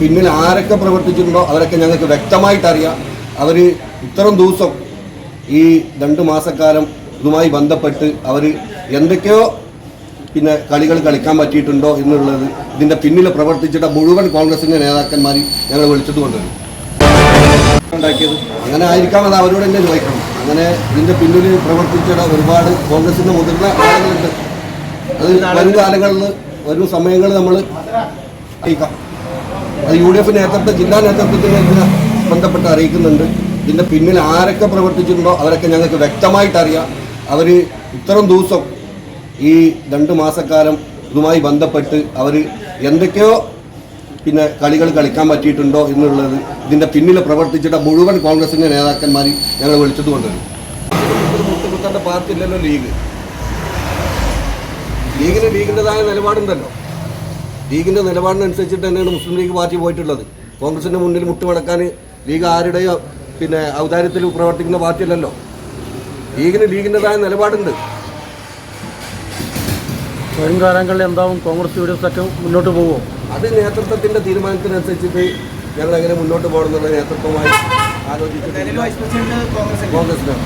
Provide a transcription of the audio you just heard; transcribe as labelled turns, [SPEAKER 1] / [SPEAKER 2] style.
[SPEAKER 1] പിന്നിൽ ആരൊക്കെ പ്രവർത്തിച്ചിട്ടുണ്ടോ അവരൊക്കെ ഞങ്ങൾക്ക് വ്യക്തമായിട്ട് അറിയാം. അവർ ഇത്രയും ദിവസം ഈ 2 മാസക്കാലം ഇതുമായി ബന്ധപ്പെട്ട് അവർ എന്തൊക്കെയോ കളികൾ കളിക്കാൻ പറ്റിയിട്ടുണ്ടോ എന്നുള്ളത് ഇതിൻ്റെ പിന്നിൽ പ്രവർത്തിച്ചിട്ട മുഴുവൻ കോൺഗ്രസിൻ്റെ നേതാക്കന്മാർ ഞങ്ങൾ വിളിച്ചത് കൊണ്ടുവരും ഉണ്ടാക്കിയത്. അങ്ങനെ ആയിരിക്കാം, അത് അവരോട് തന്നെ ചോദിക്കണം. അങ്ങനെ ഇതിൻ്റെ പിന്നിൽ പ്രവർത്തിച്ചിട ഒരുപാട് കോൺഗ്രസിൻ്റെ മുതിർന്ന ആളുകളുണ്ട്. അത് വരും കാലങ്ങളിൽ വരും സമയങ്ങളിൽ നമ്മൾ അറിയിക്കാം. അത് UDF നേതൃത്വം, ജില്ലാ നേതൃത്വത്തിന് ഇതിനെ ബന്ധപ്പെട്ട് അറിയിക്കുന്നുണ്ട്. ഇതിൻ്റെ പിന്നിൽ ആരൊക്കെ പ്രവർത്തിച്ചിട്ടുണ്ടോ അവരൊക്കെ ഞങ്ങൾക്ക് വ്യക്തമായിട്ട് അറിയാം. അവർ ഇത്രയും ദിവസം ഈ 2 മാസക്കാലം ഇതുമായി ബന്ധപ്പെട്ട് അവർ എന്തൊക്കെയോ കളികൾ കളിക്കാൻ പറ്റിയിട്ടുണ്ടോ എന്നുള്ളത് ഇതിൻ്റെ പിന്നിൽ പ്രവർത്തിച്ചിട്ട മുഴുവൻ കോൺഗ്രസിൻ്റെ നേതാക്കന്മാർ ഞങ്ങൾ വിളിച്ചത് കൊണ്ടുവരും. മുട്ടുകുത്തേണ്ട പാർട്ടി ഇല്ലല്ലോ ലീഗ്. ലീഗിൻ്റെതായ നിലപാടുണ്ടല്ലോ. ലീഗിൻ്റെ നിലപാടിനനുസരിച്ചിട്ട് തന്നെയാണ് മുസ്ലിം ലീഗ് പാർട്ടി പോയിട്ടുള്ളത്. കോൺഗ്രസിൻ്റെ മുന്നിൽ മുട്ടുമടക്കാൻ ലീഗ് ആരുടെയോ ഔദാര്യത്തിൽ പ്രവർത്തിക്കുന്ന പാർട്ടിയല്ലല്ലോ. ലീഗിൻ്റെതായ നിലപാടുണ്ട്.
[SPEAKER 2] വരും കാലങ്ങളിൽ എന്താവും കോൺഗ്രസ് UDF ഒക്കെ മുന്നോട്ട് പോകുമോ?
[SPEAKER 1] അത് നേതൃത്വത്തിൻ്റെ തീരുമാനത്തിനനുസരിച്ചിട്ട് ഞങ്ങൾ എങ്ങനെ മുന്നോട്ട് പോകണമെന്നുള്ള നേതൃത്വമായി ആലോചിച്ചിട്ട് കോൺഗ്രസിനാണ്.